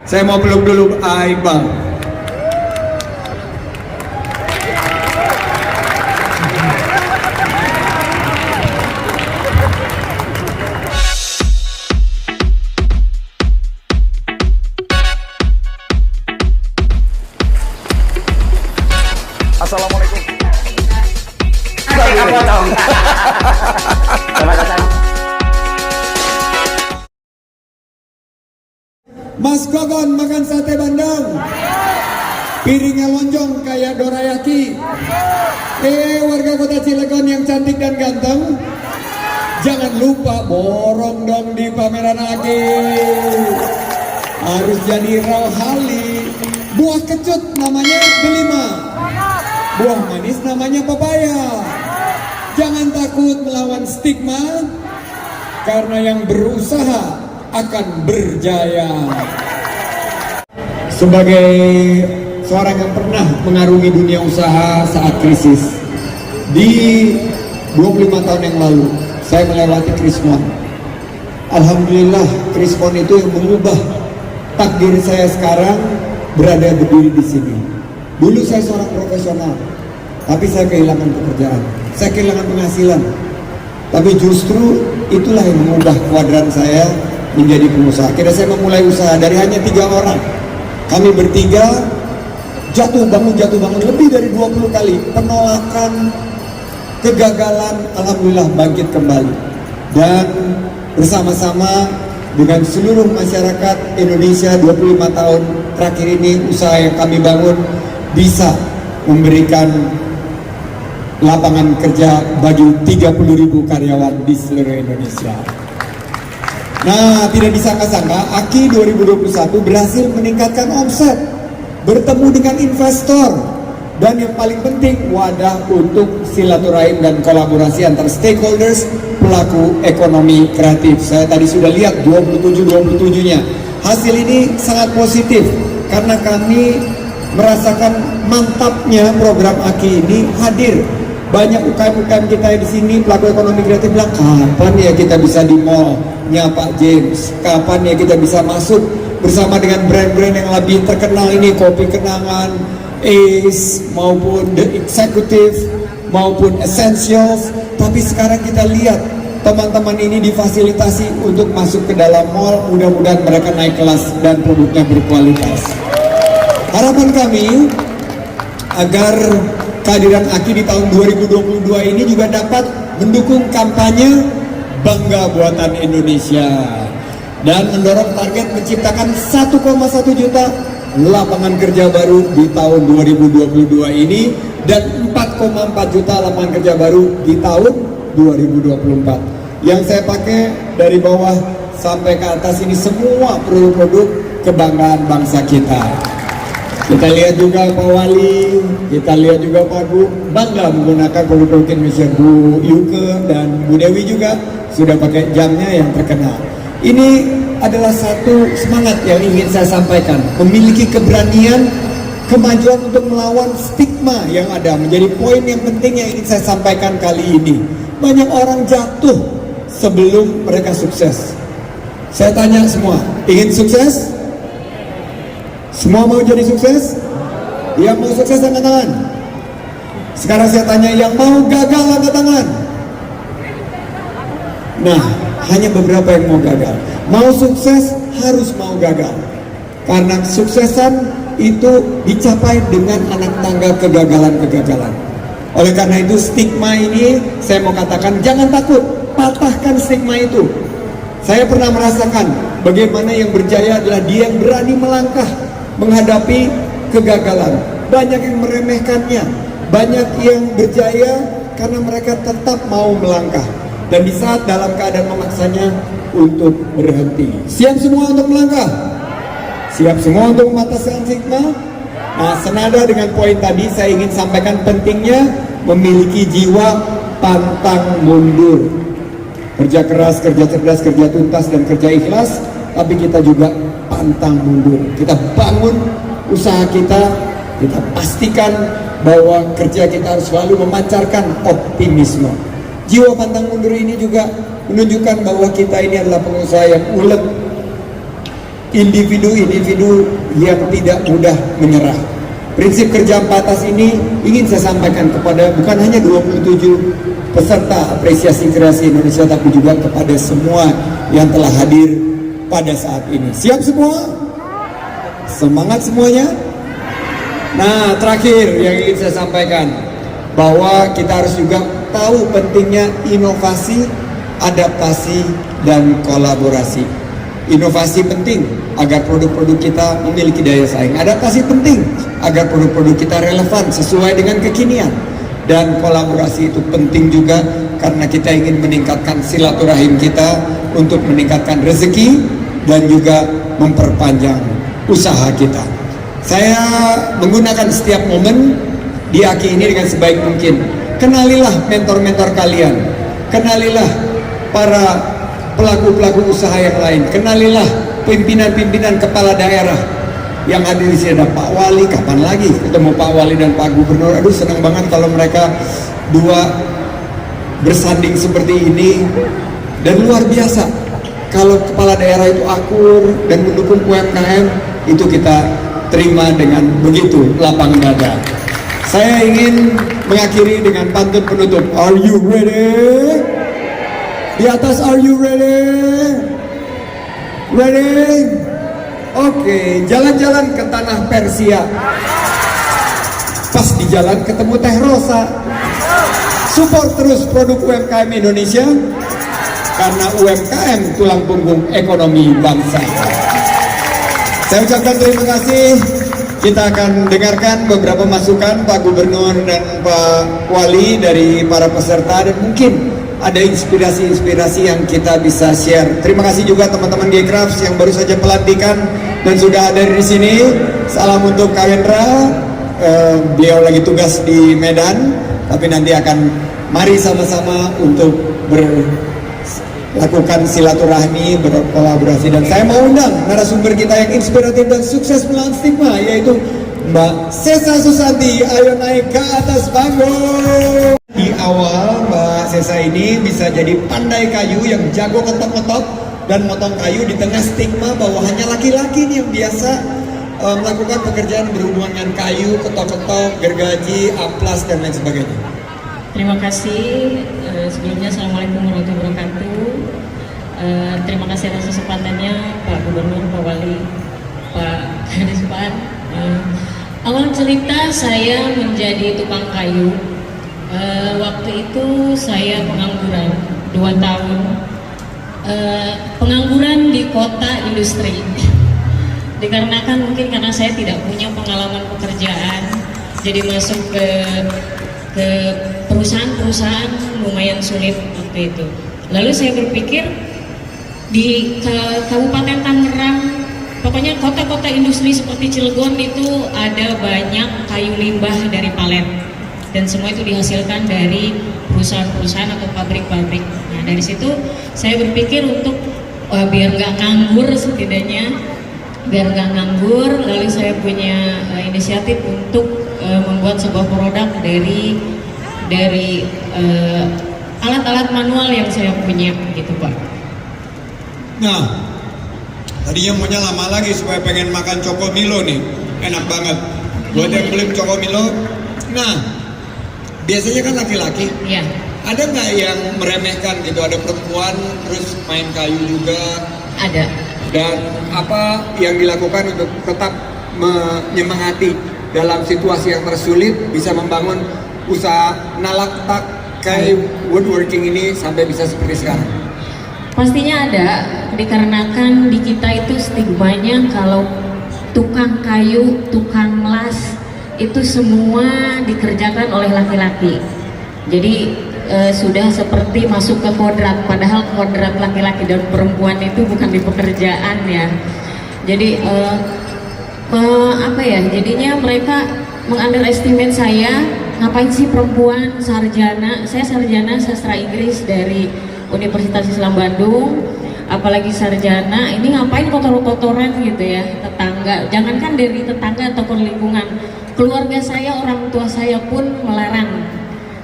Saya mau peluk dulu Iqbal. Assalamualaikum. Apa dong? Terima kasih. Mas Gogon makan sate bandeng. Piringnya lonjong kayak dorayaki. Warga kota Cilegon yang cantik dan ganteng, jangan lupa borong dong di pameran Aki. Harus jadi rawhali. Buah kecut namanya delima. Buah manis namanya pepaya. Jangan takut melawan stigma, karena yang berusaha akan berjaya. Sebagai seorang yang pernah mengarungi dunia usaha saat krisis, di 25 tahun yang lalu saya melewati Krismon. Alhamdulillah Krismon itu yang mengubah takdir saya sekarang berada berdiri di sini. Dulu saya seorang profesional, tapi saya kehilangan pekerjaan, saya kehilangan penghasilan. Tapi justru itulah yang mengubah kuadran saya menjadi pengusaha. Akhirnya saya memulai usaha dari hanya 3 orang. Kami bertiga jatuh bangun lebih dari 20 kali. Penolakan, kegagalan, alhamdulillah bangkit kembali. Dan bersama-sama dengan seluruh masyarakat Indonesia 25 tahun terakhir ini, usaha yang kami bangun bisa memberikan lapangan kerja bagi 30.000 karyawan di seluruh Indonesia. Nah, tidak disangka-sangka Aki 2021 berhasil meningkatkan omset, bertemu dengan investor, dan yang paling penting wadah untuk silaturahim dan kolaborasi antar stakeholders pelaku ekonomi kreatif. Saya tadi sudah lihat 27-nya. Hasil ini sangat positif karena kami merasakan mantapnya program Aki ini hadir. Banyak UKM-UKM kita di sini, pelaku ekonomi kreatif bilang, kapan ya kita bisa di mall-nya Pak James? Kapan ya kita bisa masuk bersama dengan brand-brand yang lebih terkenal ini, Kopi Kenangan, Ace, maupun The Executive, maupun Essentials. Tapi sekarang kita lihat teman-teman ini difasilitasi untuk masuk ke dalam mall. Mudah-mudahan mereka naik kelas dan produknya berkualitas. Harapan kami agar kehadiran Aki di tahun 2022 ini juga dapat mendukung kampanye Bangga Buatan Indonesia dan mendorong target menciptakan 1,1 juta lapangan kerja baru di tahun 2022 ini dan 4,4 juta lapangan kerja baru di tahun 2024. Yang saya pakai dari bawah sampai ke atas ini semua produk-produk kebanggaan bangsa kita. Kita lihat juga Pak Wali, kita lihat juga Pak Bu, bangga menggunakan produk Indonesia. Bu Yuke dan Bu Dewi juga sudah pakai jamnya yang terkenal. Ini adalah satu semangat yang ingin saya sampaikan, memiliki keberanian, kemajuan untuk melawan stigma yang ada, menjadi poin yang penting yang ingin saya sampaikan kali ini. Banyak orang jatuh sebelum mereka sukses. Saya tanya semua, ingin sukses? Semua mau jadi sukses? Yang mau sukses angkat tangan. Sekarang saya tanya, yang mau gagal angkat tangan. Nah, hanya beberapa yang mau gagal. Mau sukses harus mau gagal. Karena kesuksesan itu dicapai dengan anak tangga kegagalan-kegagalan. Oleh karena itu stigma ini saya mau katakan jangan takut, patahkan stigma itu. Saya pernah merasakan bagaimana yang berjaya adalah dia yang berani melangkah menghadapi kegagalan. Banyak yang meremehkannya, banyak yang berjaya karena mereka tetap mau melangkah. Dan di saat dalam keadaan memaksanya untuk berhenti. Siap semua untuk melangkah? Siap semua untuk mematahkan stigma? Nah, senada dengan poin tadi, saya ingin sampaikan pentingnya memiliki jiwa pantang mundur. Kerja keras, kerja cerdas, kerja tuntas, dan kerja ikhlas. Tapi kita juga pantang mundur. Kita bangun usaha kita pastikan bahwa kerja kita harus selalu memancarkan optimisme. Jiwa pantang mundur ini juga menunjukkan bahwa kita ini adalah pengusaha yang ulet, individu-individu yang tidak mudah menyerah. Prinsip kerja 4 ini ingin saya sampaikan kepada bukan hanya 27 peserta apresiasi kreasi Indonesia, tapi juga kepada semua yang telah hadir pada saat ini. Siap semua? Semangat semuanya? Nah, terakhir yang ingin saya sampaikan, bahwa kita harus juga tahu pentingnya inovasi, adaptasi, dan kolaborasi. Inovasi penting agar produk-produk kita memiliki daya saing. Adaptasi penting agar produk-produk kita relevan sesuai dengan kekinian. Dan kolaborasi itu penting juga karena kita ingin meningkatkan silaturahim kita untuk meningkatkan rezeki dan juga memperpanjang usaha kita. Saya menggunakan setiap momen di Aki ini dengan sebaik mungkin. Kenalilah mentor-mentor kalian, kenalilah para pelaku-pelaku usaha yang lain, kenalilah pimpinan-pimpinan kepala daerah yang hadir di sini. Ada Pak Wali, kapan lagi ketemu Pak Wali dan Pak Gubernur? Aduh, senang banget kalau mereka dua bersanding seperti ini. Dan luar biasa kalau kepala daerah itu akur dan mendukung UMKM, itu kita terima dengan begitu lapang dada. Saya ingin mengakhiri dengan pantun penutup. Are you ready? Di atas, are you ready? Ready? Oke, jalan-jalan ke tanah Persia. Pas di jalan ketemu Teh Rosa. Support terus produk UMKM Indonesia, karena UMKM tulang punggung ekonomi bangsa. Saya ucapkan terima kasih. Kita akan dengarkan beberapa masukan Pak Gubernur dan Pak Wali dari para peserta, dan mungkin ada inspirasi-inspirasi yang kita bisa share. Terima kasih juga teman-teman G-Crafts yang baru saja pelantikan dan sudah ada di sini. Salam untuk Kak Wendra. Beliau lagi tugas di Medan, tapi nanti akan mari sama-sama untuk lakukan silaturahmi, berkolaborasi. Dan saya mau undang narasumber kita yang inspiratif dan sukses melawan stigma, yaitu Mbak Sesa Susanti. Ayo naik ke atas panggung. Di awal Mbak Sesa ini bisa jadi pandai kayu yang jago ketok-ketok dan motong kayu di tengah stigma bahwa hanya laki-laki nih yang biasa melakukan pekerjaan berhubungan dengan kayu, ketok-ketok, gergaji, amplas, dan lain sebagainya. Terima kasih. Sebelumnya Assalamualaikum warahmatullahi wabarakatuh. Terima kasih atas kesempatannya Pak Gubernur, Pak Wali, Pak Kadispan. Awal cerita saya menjadi tukang kayu. Waktu itu saya pengangguran 2 tahun. Pengangguran di kota industri. Dikarenakan mungkin karena saya tidak punya pengalaman pekerjaan, jadi masuk ke perusahaan-perusahaan lumayan sulit waktu itu. Lalu saya berpikir di Kabupaten Tangerang, pokoknya kota-kota industri seperti Cilegon itu ada banyak kayu limbah dari palet, dan semua itu dihasilkan dari perusahaan-perusahaan atau pabrik-pabrik. Nah, dari situ saya berpikir untuk biar nggak nganggur, setidaknya biar nggak nganggur, lalu saya punya inisiatif untuk membuat sebuah produk dari alat-alat manual yang saya punya, gitu Pak. Nah, tadinya maunya lama lagi supaya pengen makan Cokomilo nih, enak banget. Buat yang belum Cokomilo, nah biasanya kan laki-laki. Iya. Ada nggak yang meremehkan gitu? Ada perempuan terus main kayu juga? Ada. Dan apa yang dilakukan untuk tetap menyemangati dalam situasi yang tersulit, bisa membangun usaha nalak kayak woodworking ini sampai bisa seperti sekarang? Pastinya ada, dikarenakan di kita itu stigmanya kalau tukang kayu, tukang las itu semua dikerjakan oleh laki-laki. Jadi sudah seperti masuk ke kodrat, padahal kodrat laki-laki dan perempuan itu bukan di pekerjaan ya. Jadi apa ya? Jadinya mereka mengunderestimate saya. Ngapain sih perempuan sarjana? Saya sarjana sastra Inggris dari Universitas Islam Bandung, apalagi sarjana, ini ngapain kotor-kotoran gitu ya, tetangga, jangankan dari tetangga atau lingkungan, keluarga saya, orang tua saya pun melarang.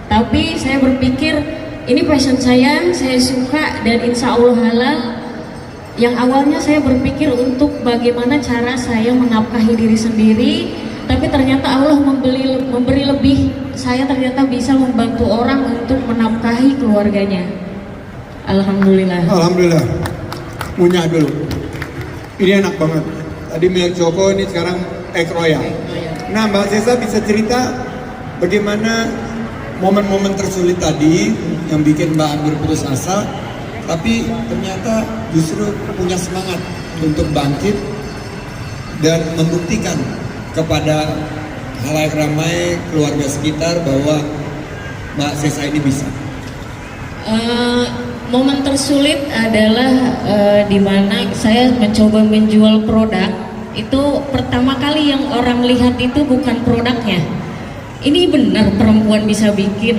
Tapi saya berpikir ini passion saya suka, dan insya Allah halal. Yang awalnya saya berpikir untuk bagaimana cara saya menafkahi diri sendiri, tapi ternyata Allah memberi lebih. Saya ternyata bisa membantu orang untuk menafkahi keluarganya. Alhamdulillah. Alhamdulillah. Punya dulu. Ini enak banget. Tadi milk choco, ini sekarang egg royal. Nah, Mbak Sesa bisa cerita bagaimana momen-momen tersulit tadi yang bikin Mbak hampir putus asa, tapi ternyata justru punya semangat untuk bangkit dan membuktikan kepada halayak ramai keluarga sekitar bahwa Mbak Sesa ini bisa. Momen tersulit adalah di mana saya mencoba menjual produk. Itu pertama kali yang orang lihat itu bukan produknya. Ini benar perempuan bisa bikin,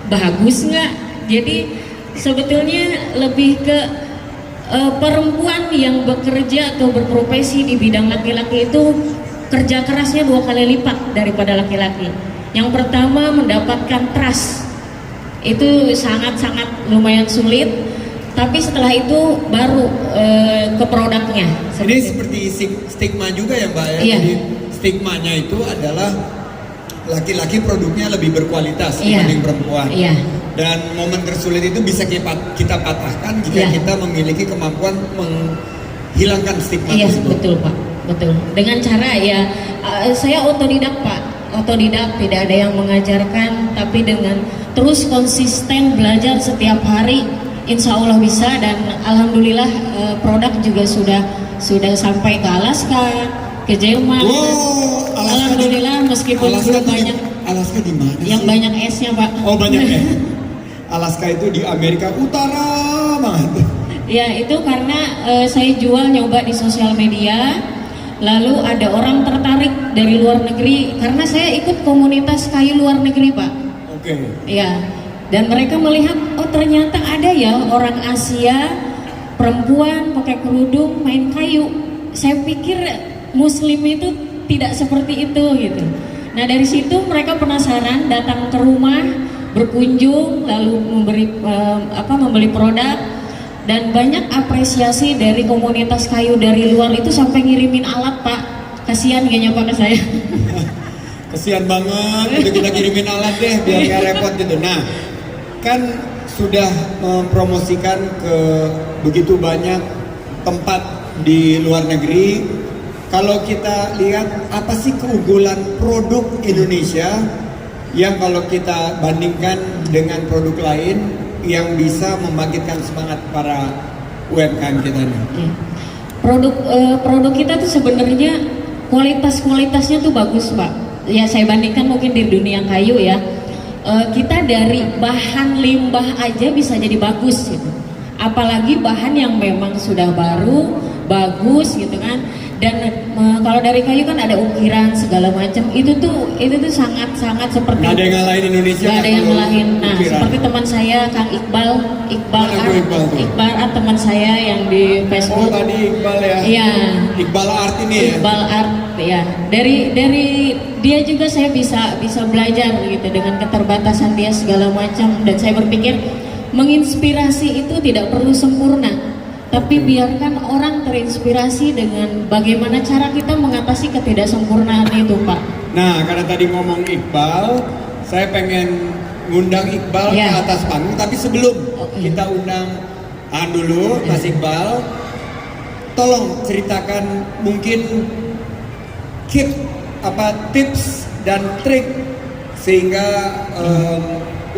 bagus nggak? Jadi sebetulnya lebih ke perempuan yang bekerja atau berprofesi di bidang laki-laki itu kerja kerasnya 2 kali lipat daripada laki-laki. Yang pertama mendapatkan trust, itu sangat-sangat lumayan sulit, tapi setelah itu baru ke produknya. Ini seperti stigma juga ya Mbak ya. Iya. Jadi stigmanya itu adalah laki-laki produknya lebih berkualitas dibanding perempuan. Iya. Dan momen tersulit itu bisa kita patahkan jika kita memiliki kemampuan menghilangkan stigma tersebut. Betul Pak, betul. Dengan cara ya, saya otodidak Pak, otodidak, tidak ada yang mengajarkan, tapi dengan terus konsisten belajar setiap hari, insya Allah bisa. Dan alhamdulillah produk juga sudah sampai ke Alaska, ke Jerman. Wow, alhamdulillah meskipun belum banyak. Alaska di mana sih? Yang banyak esnya Pak. Oh banyak ya. Alaska itu di Amerika Utara banget. Ya itu karena saya jual nyoba di sosial media, lalu ada orang tertarik dari luar negeri karena saya ikut komunitas kayu luar negeri Pak. Oke. Ya, dan mereka melihat oh ternyata ada ya orang Asia perempuan pakai kerudung main kayu. Saya pikir Muslim itu tidak seperti itu gitu. Nah dari situ mereka penasaran, datang ke rumah, berkunjung, lalu membeli produk, dan banyak apresiasi dari komunitas kayu dari luar itu sampai ngirimin alat Pak. Kasihan kayaknya Pak ke saya. Kasihan banget, udah kita kirimin alat deh biar gak repot gitu. Nah, kan sudah mempromosikan ke begitu banyak tempat di luar negeri. Kalau kita lihat apa sih keunggulan produk Indonesia yang kalau kita bandingkan dengan produk lain yang bisa membangkitkan semangat para UMKM kita ini? Produk kita tuh sebenarnya kualitasnya tuh bagus Pak. Ya saya bandingkan mungkin di dunia kayu ya, kita dari bahan limbah aja bisa jadi bagus gitu. Apalagi bahan yang memang sudah baru, bagus gitu kan. Dan kalau dari kayu kan ada ukiran segala macam, itu tuh sangat seperti. Nggak ada yang ngalahin Indonesia. Nggak ada yang ngalahin. Nah ukiran. seperti teman saya Kang Iqbal Art teman saya yang di Facebook. Oh tadi Iqbal ya. Iya. Iqbal Art ini ya. Iqbal Art ya. Dari dia juga saya bisa belajar gitu dengan keterbatasan dia segala macam. Dan saya berpikir menginspirasi itu tidak perlu sempurna. Tapi biarkan orang terinspirasi dengan bagaimana cara kita mengatasi ketidaksempurnaan itu Pak. Nah karena tadi ngomong Iqbal, saya pengen ngundang Iqbal ke atas panggung. Tapi sebelum kita undang dulu Mas Iqbal, tolong ceritakan mungkin tips dan trik sehingga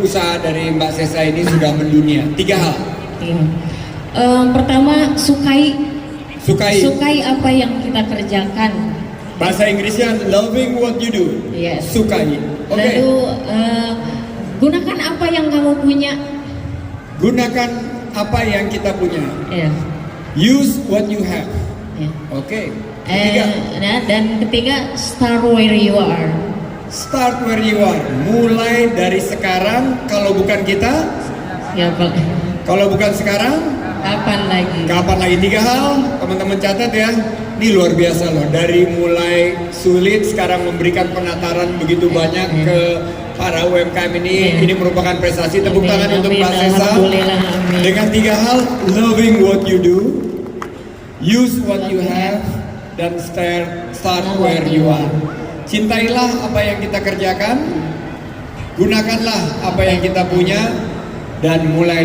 usaha dari Mbak Sesa ini sudah mendunia. 3 hal. Pertama, sukai apa yang kita kerjakan. Bahasa Inggrisnya loving what you do. Yes. Sukai. Oke. Lalu gunakan apa yang kamu punya. Gunakan apa yang kita punya. Yeah. Use what you have. Yeah. Oke. Ketiga. Dan ketiga, start where you are. Start where you are. Mulai dari sekarang. Kalau bukan kita, ya Pak. Kalau bukan sekarang, kapan lagi? 3 hal, teman-teman catat ya. Ini luar biasa loh. Dari mulai sulit sekarang memberikan penataran begitu banyak ke para UMKM ini. Ini merupakan prestasi. Tepuk tangan untuk Mbak Sesa. Dengan 3 hal, loving what you do, use what you have, dan start where you are. Cintailah apa yang kita kerjakan, gunakanlah apa yang kita punya, dan mulai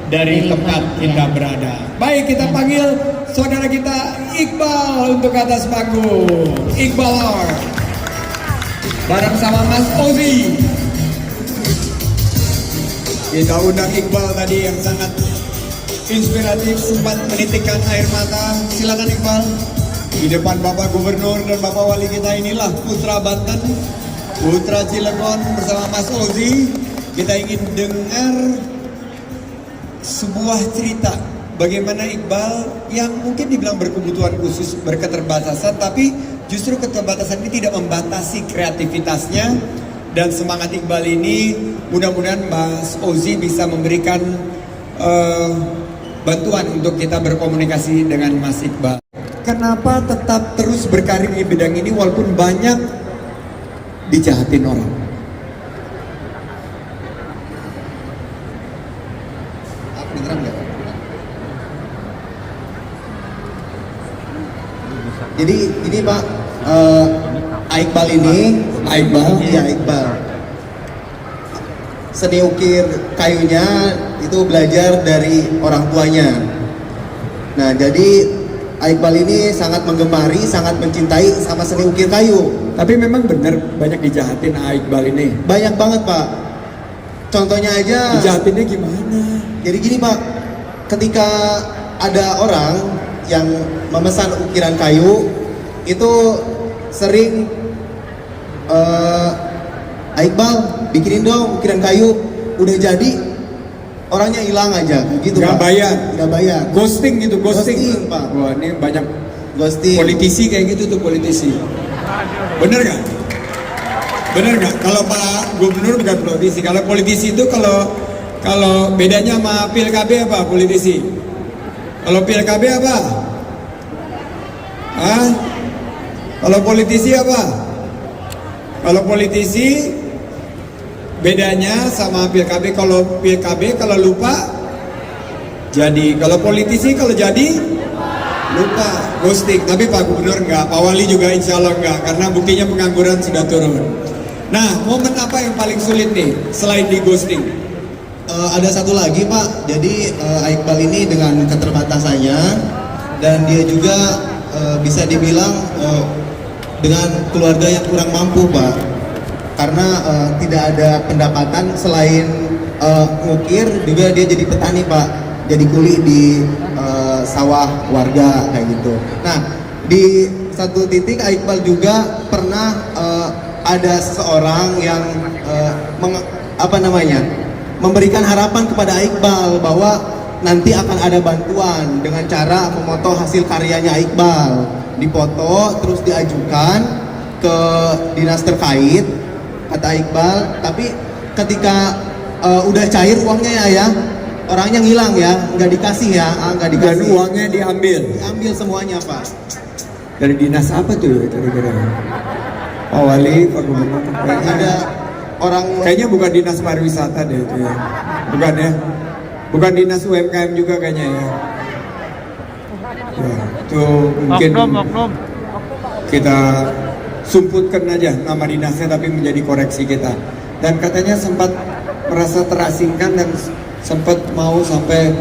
dari tempat kita berada. Baik, kita panggil saudara kita Iqbal untuk atas panggung. Iqbal Art bareng sama Mas Ozi. Kita undang Iqbal tadi yang sangat inspiratif, sempat menitikkan air mata. Silakan Iqbal. Di depan Bapak Gubernur dan Bapak Wali kita, inilah putra Banten, putra Cilegon bersama Mas Ozi. Kita ingin dengar sebuah cerita bagaimana Iqbal yang mungkin dibilang berkebutuhan khusus, berketerbatasan, tapi justru keterbatasan ini tidak membatasi kreativitasnya. Dan semangat Iqbal ini mudah-mudahan Mas Ozi bisa memberikan bantuan untuk kita berkomunikasi dengan Mas Iqbal. Kenapa tetap terus berkarir di bidang ini walaupun banyak dijahatin orang? Jadi ini Pak, Iqbal ini, Iqbal seni ukir kayunya itu belajar dari orang tuanya. Nah, jadi Iqbal ini sangat menggemari, sangat mencintai sama seni ukir kayu. Tapi memang benar banyak dijahatin Iqbal ini. Banyak banget Pak. Contohnya aja. Dijahatinnya gimana? Jadi gini Pak, ketika ada orang yang memesan ukiran kayu, itu sering Iqbal bikinin dong ukiran kayu, udah jadi orangnya hilang aja gitu Pak. Nggak bayar. Ghosting gitu, ghosting Pak. Wah, ini banyak ghosting. politisi kayak gitu tuh, politisi. Bener nggak? Bener nggak? Kalau Pak Gubernur bukan politisi. Kalau politisi itu kalau bedanya sama Pil KB apa politisi? Kalau Pil KB apa? Hah? Kalau politisi apa? Kalau politisi bedanya sama Pil KB, kalau Pil KB kalau lupa jadi, kalau politisi kalau jadi lupa, ghosting. Tapi Pak Gubernur enggak, Pak Wali juga insya Allah enggak, karena buktinya pengangguran sudah turun. Nah, momen apa yang paling sulit nih selain di ghosting? Ada satu lagi Pak, jadi Iqbal ini dengan keterbatasannya dan dia juga bisa dibilang dengan keluarga yang kurang mampu Pak, karena tidak ada pendapatan selain ngukir, juga dia jadi petani Pak, jadi kuli di sawah warga kayak gitu. Nah, di satu titik Iqbal juga pernah ada seseorang yang memberikan harapan kepada Iqbal bahwa nanti akan ada bantuan dengan cara memotong hasil karyanya Iqbal, dipoto terus diajukan ke dinas terkait kata Iqbal. Tapi ketika udah cair uangnya ya orangnya ngilang ya, nggak dikasih ya, nggak dikasih. Dan uangnya diambil Semuanya Pak. dari dinas apa tuh kira-kira? Pak Wali, Pak Gubernur. Ada orang, kayaknya bukan dinas pariwisata deh itu ya, bukan ya, bukan dinas UMKM juga kayaknya ya. Ya, itu mungkin oknum. kita sumputkan aja nama dinasnya, tapi menjadi koreksi kita. Dan katanya sempat merasa terasingkan dan sempat mau sampai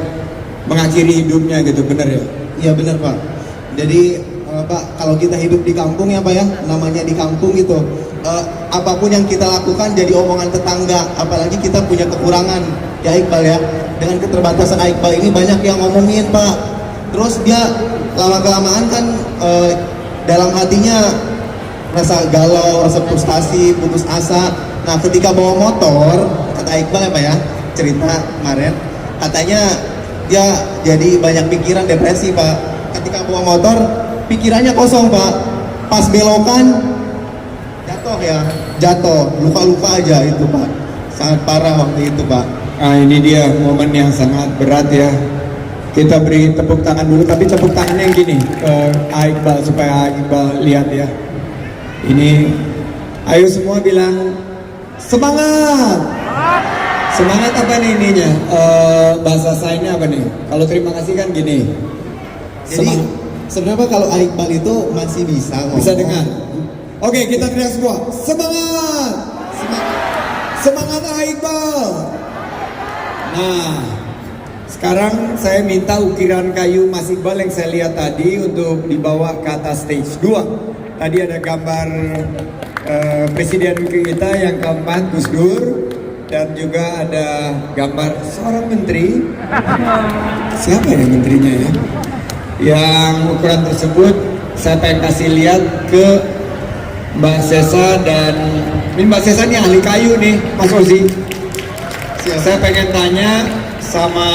mengakhiri hidupnya gitu, benar ya? iya benar Pak. Jadi Pak, kalau kita hidup di kampung ya Pak ya, namanya di kampung gitu, apapun yang kita lakukan jadi omongan tetangga, apalagi kita punya kekurangan ya Iqbal ya. Dengan keterbatasan Iqbal ini banyak yang ngomongin Pak. Terus dia lama-kelamaan kan dalam hatinya rasa galau, rasa frustasi, putus asa. Nah, ketika bawa motor, kata Iqbal ya Pak ya, cerita kemarin, katanya dia jadi banyak pikiran, depresi Pak. Ketika bawa motor, pikirannya kosong Pak. Pas belokan, jatuh, luka-luka aja itu Pak. Sangat parah waktu itu Pak. Nah, ini dia momen yang sangat berat ya. Kita beri tepuk tangan dulu, tapi tepuk tangannya yang gini ke Iqbal supaya Iqbal lihat ya. Ini, ayo semua bilang semangat. Semangat apa nih ininya? Bahasa sainnya apa nih? Kalau terima kasih kan gini. Jadi sebenarnya Pak, kalau Iqbal itu masih bisa ngomong. Bisa dengar. Oke, kita teriak semua. Semangat! Semangat Iqbal! Nah, sekarang saya minta ukiran kayu Mas Iqbal yang saya lihat tadi untuk dibawa ke atas stage 2. Tadi ada gambar presiden kita yang keempat, Gus Dur, dan juga ada gambar seorang menteri. Siapa ya menterinya ya? Yang ukuran tersebut saya pengen kasih lihat ke Mbak Sesa, dan ini Mbak Sesa nih ahli kayu nih, Mas Ozi. Saya pengen tanya sama,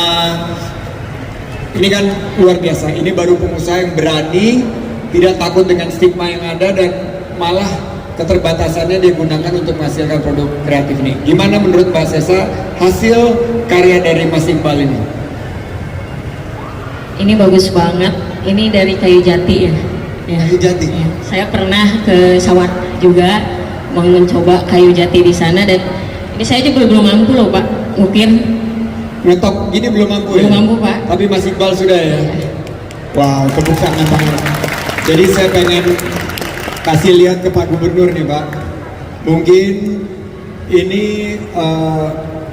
ini kan luar biasa, ini baru pengusaha yang berani, tidak takut dengan stigma yang ada, dan malah keterbatasannya digunakan untuk menghasilkan produk kreatif ini. Gimana menurut Mbak Sesa hasil karya dari Mas Iqbal ini? Ini bagus banget. Ini dari kayu jati ya. Kayu jati. Ya. Saya pernah ke Sawat juga mau mencoba kayu jati di sana, dan ini saya juga belum mampu loh Pak ngukir. Ngetop gini belum mampu Belum ya? mampu Pak. Tapi Mas Iqbal sudah ya? Wow, tepuk tangan banget. Jadi saya pengen kasih lihat ke Pak Gubernur nih Pak. Mungkin ini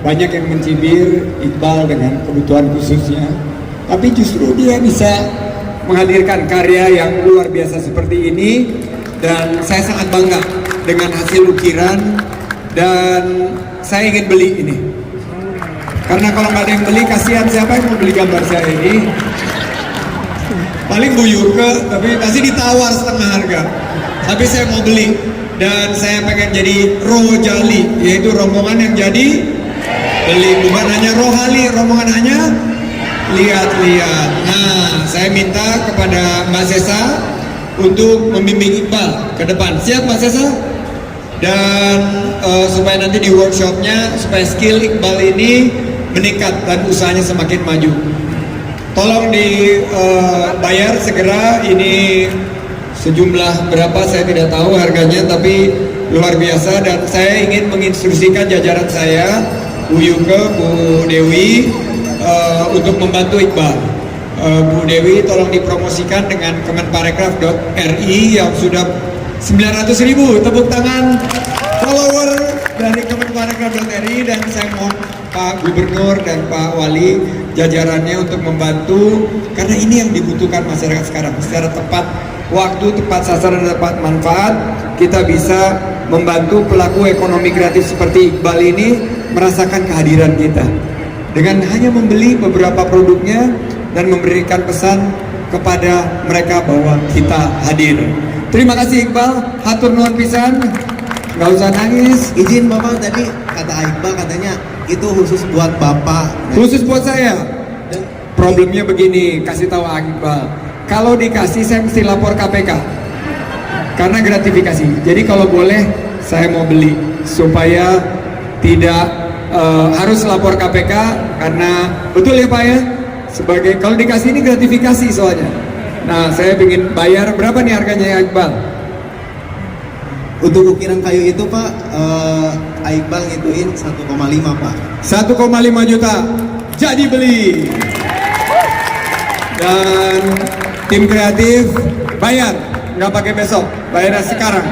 banyak yang mencibir Iqbal dengan kebutuhan khususnya, tapi justru dia bisa menghadirkan karya yang luar biasa seperti ini, dan saya sangat bangga dengan hasil ukiran, dan saya ingin beli ini. Karena kalau nggak ada yang beli, kasihan siapa yang mau beli gambar saya ini? Paling Bu Yurke, tapi pasti ditawar setengah harga. Tapi saya mau beli, dan saya pengen jadi Rojali, yaitu rombongan yang jadi beli, bukan hanya rohali, rombongan hanya lihat-lihat. Nah, saya minta kepada Mbak Sesa untuk membimbing Iqbal ke depan. Siap Mbak Sesa? Dan supaya nanti di workshopnya, supaya skill Iqbal ini meningkat dan usahanya semakin maju. Tolong dibayar segera, ini sejumlah berapa saya tidak tahu harganya, tapi luar biasa, dan saya ingin menginstruksikan jajaran saya, Bu Yuke, Bu Dewi, untuk membantu Iqbal. Bu Dewi tolong dipromosikan dengan kemenparekraf.ri yang sudah 900.000 tepuk tangan follower dari kemenparekraf.ri, dan saya mohon Pak Gubernur dan Pak Wali jajarannya untuk membantu, karena ini yang dibutuhkan masyarakat sekarang. Secara tepat waktu, tepat sasaran, tepat manfaat, kita bisa membantu pelaku ekonomi kreatif seperti Iqbal ini merasakan kehadiran kita dengan hanya membeli beberapa produknya dan memberikan pesan kepada mereka bahwa kita hadir. Terima kasih Iqbal, hatur nuhun pisan, nggak usah nangis. Izin Bapak, tadi kata Iqbal katanya itu khusus buat Bapak. Khusus buat saya. Problemnya begini, kasih tahu Iqbal, kalau dikasih saya mesti lapor KPK karena gratifikasi. Jadi kalau boleh saya mau beli supaya tidak harus lapor KPK, karena betul ya Pak ya, sebagai kalau dikasih ini gratifikasi soalnya. Nah, saya ingin bayar berapa nih harganya ya Iqbal? Untuk ukiran kayu itu Pak, Iqbal ngituin 1,5 Pak. 1,5 juta jadi beli. Dan tim kreatif bayar, nggak pakai besok, bayar sekarang.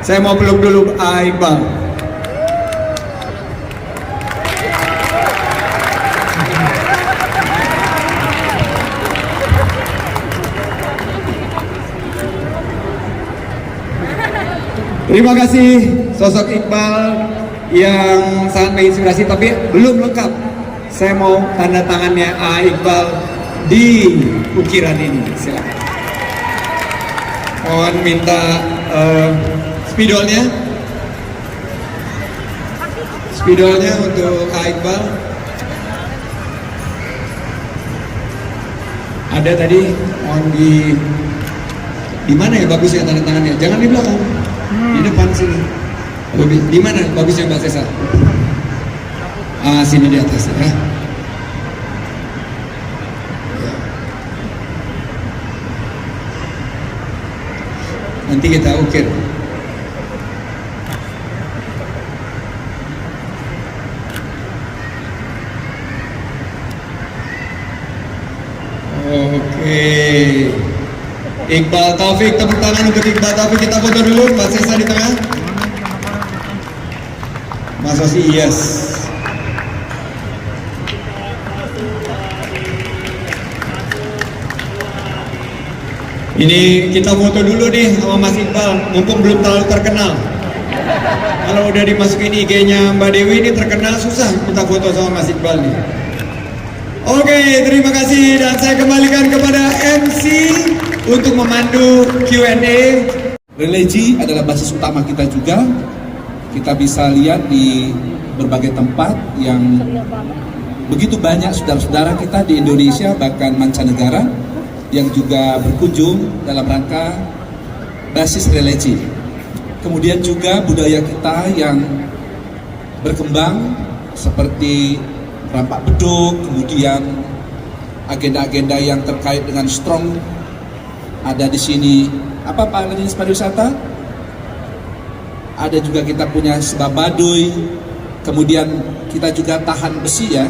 Saya mau peluk dulu Iqbal. Terima kasih sosok Iqbal yang sangat menginspirasi, tapi belum lengkap. Saya mau tanda tangannya Iqbal di ukiran ini, silakan. Mohon minta spidolnya untuk Iqbal. Ada tadi, mohon di mana ya bagus ya tanda tangannya? Jangan di belakang, di depan sini. Di mana bagusnya Mbak Sesa? Sini di atas ya. Nanti kita ukir. Oke. Iqbal Taufik, tepuk tangan untuk Iqbal Taufik. Kita foto dulu, Mbak Sesa di tengah. Mas Osi, yes. Ini kita foto dulu nih sama Mas Iqbal, mumpung belum terlalu terkenal. Kalau udah dimasukin IG-nya Mbak Dewi ini terkenal, susah kita foto sama Mas Iqbal nih. Oke, terima kasih dan saya kembalikan kepada MC untuk memandu Q&A. Religi adalah basis utama kita juga. Kita bisa lihat di berbagai tempat yang begitu banyak saudara-saudara kita di Indonesia bahkan mancanegara yang juga berkunjung dalam rangka basis religi. Kemudian juga budaya kita yang berkembang seperti rampak beduk, kemudian agenda-agenda yang terkait dengan strong ada di sini. Apa Pak Dinas Pariwisata? Ada juga kita punya sebab baduy, kemudian kita juga tahan besi ya.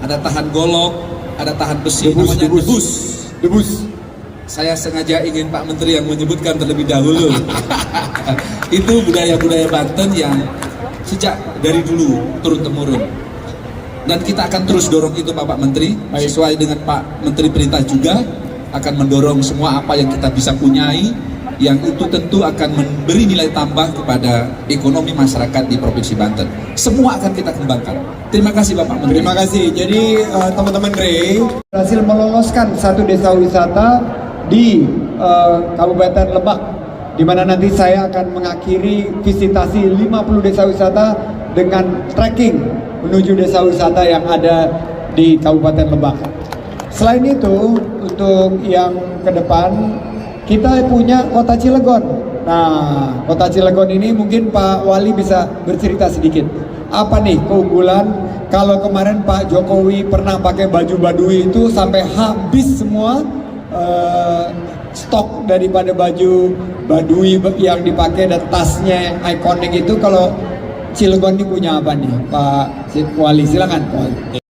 Ada tahan golok, ada tahan besi namanya debus. Saya sengaja ingin Pak Menteri yang menyebutkan terlebih dahulu. Itu budaya-budaya Banten yang sejak dari dulu turun-temurun. Dan kita akan terus dorong itu Pak Menteri, sesuai dengan Pak Menteri Perintah juga akan mendorong semua apa yang kita bisa punyai, yang itu tentu akan memberi nilai tambah kepada ekonomi masyarakat di Provinsi Banten. Semua akan kita kembangkan. Terima kasih Bapak Menteri. Terima kasih. Jadi teman-teman Ray berhasil meloloskan satu desa wisata di Kabupaten Lebak, di mana nanti saya akan mengakhiri visitasi 50 desa wisata dengan trekking menuju desa wisata yang ada di Kabupaten Lebak. Selain itu, untuk yang ke depan kita punya Kota Cilegon. Nah, Kota Cilegon ini mungkin Pak Wali bisa bercerita sedikit. Apa nih keunggulan kalau kemarin Pak Jokowi pernah pakai baju Baduy itu sampai habis semua stok daripada baju Baduy yang dipakai dan tasnya yang ikonik itu. Kalau Cilegon ini punya apa nih Pak Wali? Silakan Pak Wali.